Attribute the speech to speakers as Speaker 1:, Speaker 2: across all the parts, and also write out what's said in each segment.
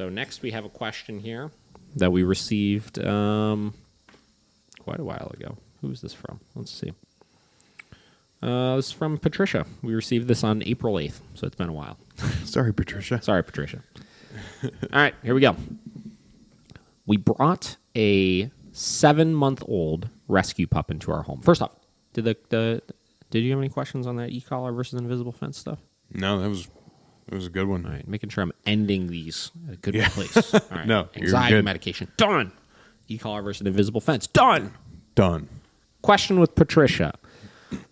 Speaker 1: So next we have a question here that we received quite a while ago. Who is this from? Let's see. This is from Patricia. We received this on April 8th, so it's been a while.
Speaker 2: Sorry, Patricia.
Speaker 1: Sorry, Patricia. All right, here we go. We brought a 7-month-old rescue pup into our home. First off, did you have any questions on that e-collar versus invisible fence stuff?
Speaker 2: No, it was a good one.
Speaker 1: All right, making sure I'm ending these at a good place. All right.
Speaker 2: No, you're
Speaker 1: anxiety
Speaker 2: good.
Speaker 1: medication, done. E-collar versus invisible fence, done.
Speaker 2: Done.
Speaker 1: Question with Patricia.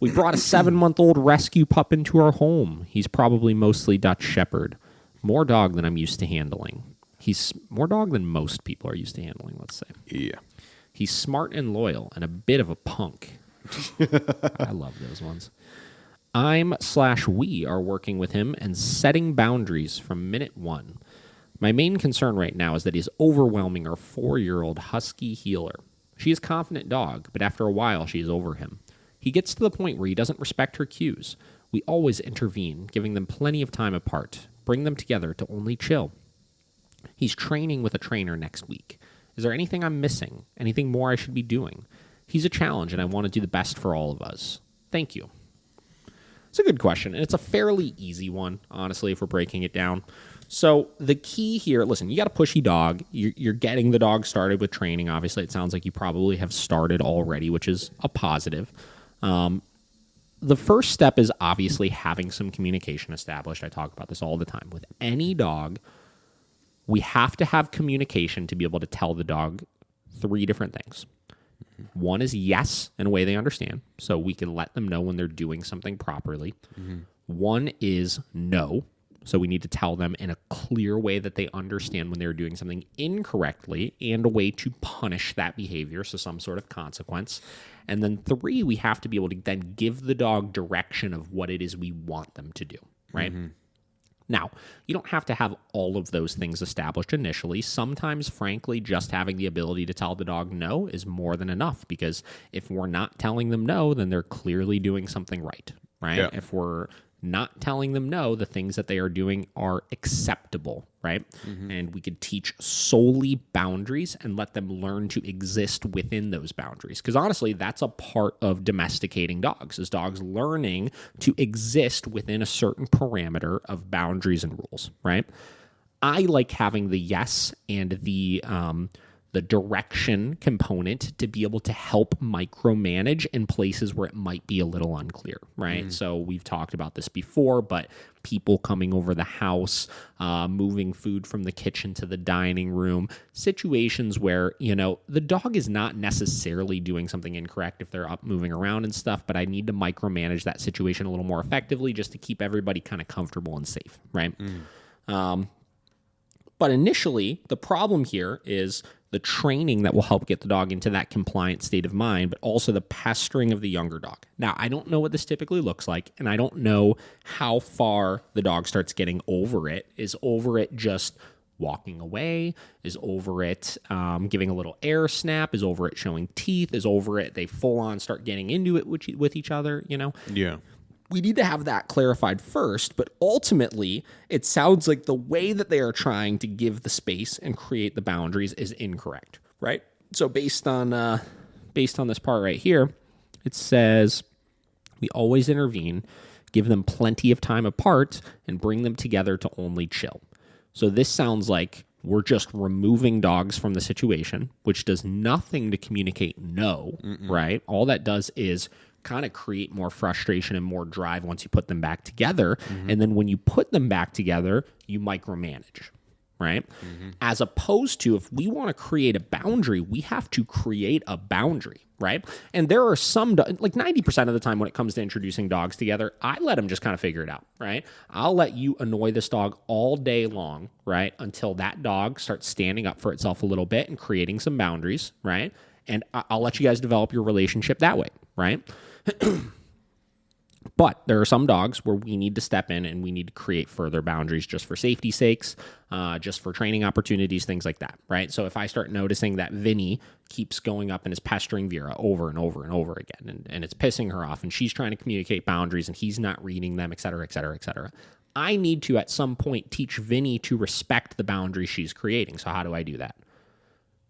Speaker 1: We brought a 7-month-old rescue pup into our home. He's probably mostly Dutch Shepherd. More dog than I'm used to handling. He's more dog than most people are used to handling, let's say.
Speaker 2: Yeah.
Speaker 1: He's smart and loyal and a bit of a punk. I love those ones. We are working with him and setting boundaries from minute one. My main concern right now is that he's overwhelming our 4-year-old husky healer. She is a confident dog, but after a while she is over him. He gets to the point where he doesn't respect her cues. We always intervene, giving them plenty of time apart, bring them together to only chill. He's training with a trainer next week. Is there anything I'm missing? Anything more I should be doing? He's a challenge, and I want to do the best for all of us. Thank you. It's a good question, and it's a fairly easy one, honestly, if we're breaking it down. So the key here, listen, you got a pushy dog. You're getting the dog started with training. Obviously, it sounds like you probably have started already, which is a positive. The first step is obviously having some communication established. I talk about this all the time. With any dog, we have to have communication to be able to tell the dog 3 different things. One is yes, in a way they understand, so we can let them know when they're doing something properly. Mm-hmm. One is no, so we need to tell them in a clear way that they understand when they're doing something incorrectly and a way to punish that behavior, so some sort of consequence. And then 3, we have to be able to then give the dog direction of what it is we want them to do, right? Mm-hmm. Now, you don't have to have all of those things established initially. Sometimes, frankly, just having the ability to tell the dog no is more than enough, because if we're not telling them no, then they're clearly doing something right? Yeah. If we're not telling them no, the things that they are doing are acceptable, right? Mm-hmm. And we could teach solely boundaries and let them learn to exist within those boundaries. Because honestly, that's a part of domesticating dogs, is dogs learning to exist within a certain parameter of boundaries and rules, right? I like having the yes and the direction component to be able to help micromanage in places where it might be a little unclear, right? So we've talked about this before, but people coming over the house, moving food from the kitchen to the dining room, situations where, the dog is not necessarily doing something incorrect if they're up moving around and stuff, but I need to micromanage that situation a little more effectively just to keep everybody kind of comfortable and safe, right? But initially, the problem here is the training that will help get the dog into that compliant state of mind, but also the pestering of the younger dog. Now, I don't know what this typically looks like, and I don't know how far the dog starts getting over it. Is over it just walking away? Is over it giving a little air snap? Is over it showing teeth? Is over it they full on start getting into it with each other,
Speaker 2: Yeah.
Speaker 1: We need to have that clarified first, but ultimately, it sounds like the way that they are trying to give the space and create the boundaries is incorrect, right? So based on this part right here, it says, we always intervene, give them plenty of time apart, and bring them together to only chill. So this sounds like we're just removing dogs from the situation, which does nothing to communicate no, right? All that does is kind of create more frustration and more drive once you put them back together. Mm-hmm. And then when you put them back together, you micromanage, right? Mm-hmm. As opposed to, if we want to create a boundary, we have to create a boundary, right? And there are some, like 90% of the time when it comes to introducing dogs together, I let them just kind of figure it out, right? I'll let you annoy this dog all day long, right? Until that dog starts standing up for itself a little bit and creating some boundaries, right? And I'll let you guys develop your relationship that way, right? But there are some dogs where we need to step in and we need to create further boundaries just for safety sakes, just for training opportunities, things like that, right? So if I start noticing that Vinny keeps going up and is pestering Vera over and over and over again, and it's pissing her off, and she's trying to communicate boundaries and he's not reading them, et cetera, et cetera, et cetera, I need to, at some point, teach Vinny to respect the boundary she's creating. So how do I do that?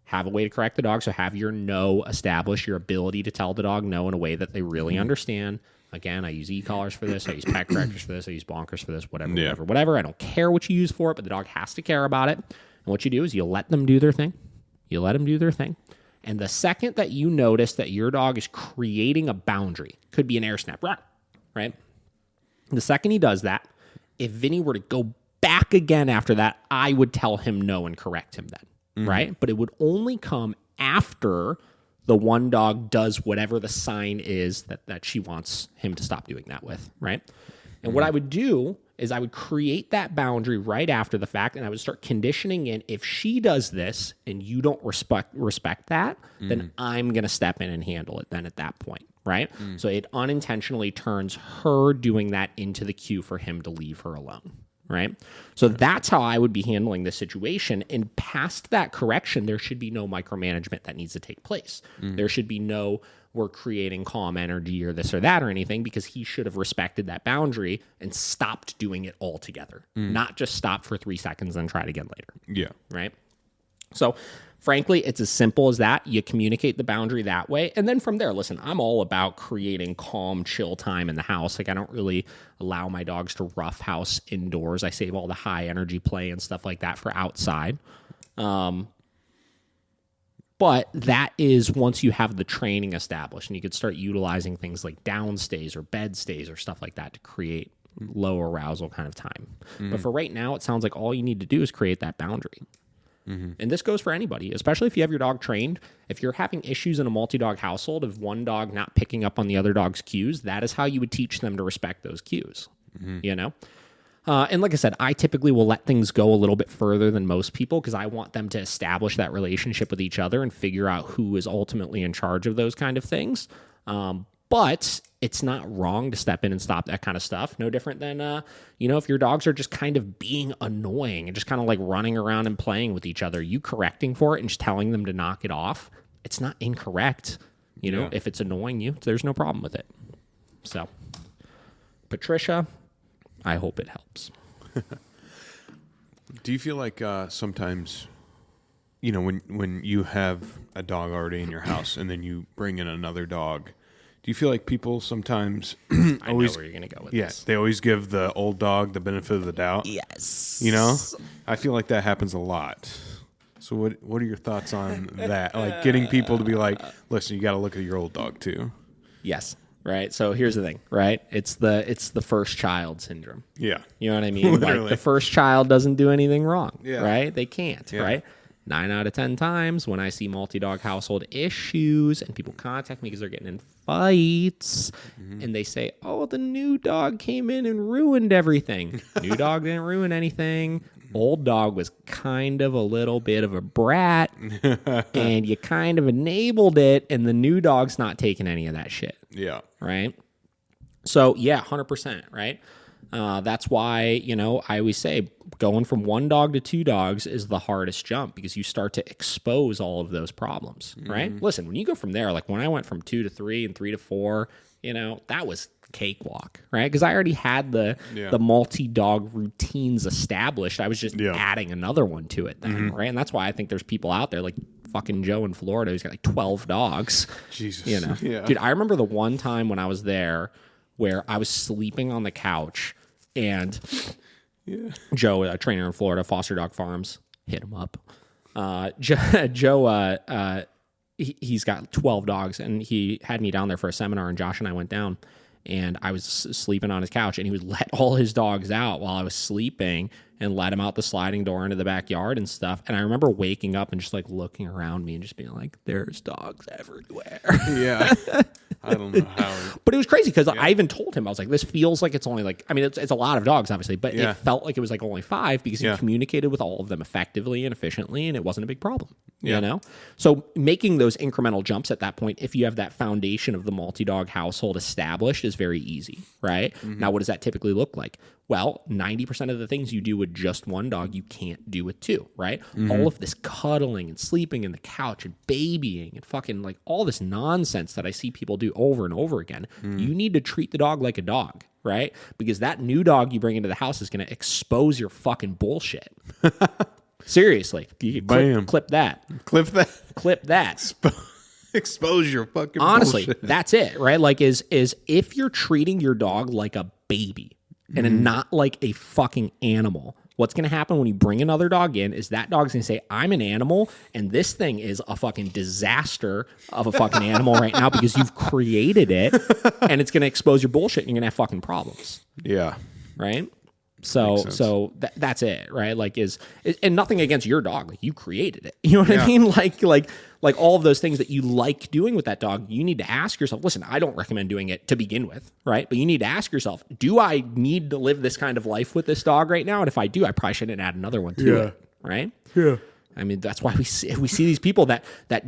Speaker 1: Have a way to correct the dog. So have your no establish your ability to tell the dog no in a way that they really understand. Again, I use e-collars for this. I use pet correctors for this. I use bonkers for this, whatever. I don't care what you use for it, but the dog has to care about it. And what you do is you let them do their thing. And the second that you notice that your dog is creating a boundary, could be an air snap, right? The second he does that, if Vinny were to go back again after that, I would tell him no and correct him then, right? But it would only come after the one dog does whatever the sign is that she wants him to stop doing that with, right? And what I would do is I would create that boundary right after the fact, and I would start conditioning in, if she does this and you don't respect that, then I'm going to step in and handle it then at that point, right? So it unintentionally turns her doing that into the cue for him to leave her alone, right? So that's how I would be handling this situation. And past that correction, there should be no micromanagement that needs to take place. There should be no, we're creating calm energy or this or that or anything, because he should have respected that boundary and stopped doing it altogether, not just stop for 3 seconds and try it again later.
Speaker 2: Yeah.
Speaker 1: Right? So frankly, it's as simple as that. You communicate the boundary that way. And then from there, listen, I'm all about creating calm, chill time in the house. Like, I don't really allow my dogs to roughhouse indoors. I save all the high energy play and stuff like that for outside. But that is once you have the training established, and you could start utilizing things like down stays or bed stays or stuff like that to create low arousal kind of time. But for right now, it sounds like all you need to do is create that boundary. And this goes for anybody, especially if you have your dog trained. If you're having issues in a multi-dog household of one dog not picking up on the other dog's cues, that is how you would teach them to respect those cues, you know? And like I said, I typically will let things go a little bit further than most people because I want them to establish that relationship with each other and figure out who is ultimately in charge of those kind of things. But it's not wrong to step in and stop that kind of stuff. No different than, if your dogs are just kind of being annoying and just kind of like running around and playing with each other, you correcting for it and just telling them to knock it off, it's not incorrect. If it's annoying you, there's no problem with it. So, Patricia, I hope it helps.
Speaker 2: Do you feel like sometimes, when you have a dog already in your house and then you bring in another dog, do you feel like people sometimes
Speaker 1: I know where you're going to go with this.
Speaker 2: They always give the old dog the benefit of the doubt?
Speaker 1: Yes.
Speaker 2: I feel like that happens a lot. So what are your thoughts on that? Like getting people to be like, listen, you got to look at your old dog too.
Speaker 1: Yes. Right. So here's the thing, right? It's the first child syndrome.
Speaker 2: Yeah.
Speaker 1: You know what I mean? Like the first child doesn't do anything wrong.
Speaker 2: Yeah.
Speaker 1: Right? They can't. Yeah. Right? 9 out of 10 times when I see multi-dog household issues and people contact me because they're getting in fights and they say, oh, the new dog came in and ruined everything. New dog didn't ruin anything. Old dog was kind of a little bit of a brat and you kind of enabled it, and the new dog's not taking any of that shit.
Speaker 2: Yeah.
Speaker 1: Right? So, yeah, 100%, right? That's why, I always say going from one dog to 2 dogs is the hardest jump because you start to expose all of those problems, right? Listen, when you go from there, like when I went from 2 to 3 and 3 to 4, that was cakewalk, right? Because I already had the multi-dog routines established. I was just adding another one to it then, right? And that's why I think there's people out there like fucking Joe in Florida who's got like 12 dogs.
Speaker 2: Jesus.
Speaker 1: Yeah. Dude, I remember the one time when I was there where I was sleeping on the couch and Joe, a trainer in Florida, Foster Dog Farms, hit him up. Joe, he's got 12 dogs, and he had me down there for a seminar, and Josh and I went down, and I was sleeping on his couch, and he would let all his dogs out while I was sleeping and let him out the sliding door into the backyard and stuff. And I remember waking up and just like looking around me and just being like, there's dogs everywhere.
Speaker 2: Yeah. I don't know how.
Speaker 1: But it was crazy because I even told him, I was like, this feels like it's only like, I mean, it's a lot of dogs, obviously, but it felt like it was like only 5 because he communicated with all of them effectively and efficiently, and it wasn't a big problem, you know? So making those incremental jumps at that point, if you have that foundation of the multi-dog household established, is very easy, right? Now, what does that typically look like? Well, 90% of the things you do with just one dog, you can't do with 2, right? All of this cuddling and sleeping in the couch and babying and fucking like all this nonsense that I see people do over and over again. You need to treat the dog like a dog. right? Because that new dog you bring into the house is going to expose your fucking bullshit. Seriously. You can clip that.
Speaker 2: Clip that.
Speaker 1: Clip that.
Speaker 2: Expose your fucking
Speaker 1: Honestly,
Speaker 2: bullshit.
Speaker 1: that's it, right? Like is if you're treating your dog like a baby and not like a fucking animal, what's going to happen when you bring another dog in is that dog's going to say, I'm an animal, and this thing is a fucking disaster of a fucking animal right now because you've created it, and it's going to expose your bullshit, and you're going to have fucking problems,
Speaker 2: Yeah.
Speaker 1: right? So that's it, right? Like and nothing against your dog, like you created it. You know what I mean? Like all of those things that you like doing with that dog, you need to ask yourself, listen, I don't recommend doing it to begin with, right? But you need to ask yourself, do I need to live this kind of life with this dog right now? And if I do, I probably shouldn't add another one to it, right?
Speaker 2: Yeah.
Speaker 1: I mean, that's why we see these people that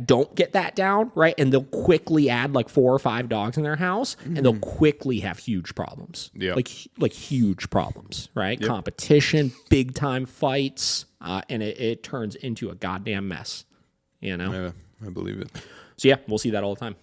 Speaker 1: don't get that down, right? And they'll quickly add like 4 or 5 dogs in their house, and they'll quickly have huge problems.
Speaker 2: Yeah.
Speaker 1: Like huge problems, right? Competition, big time fights, and it turns into a goddamn mess, you know?
Speaker 2: Yeah, I believe it.
Speaker 1: So yeah, we'll see that all the time.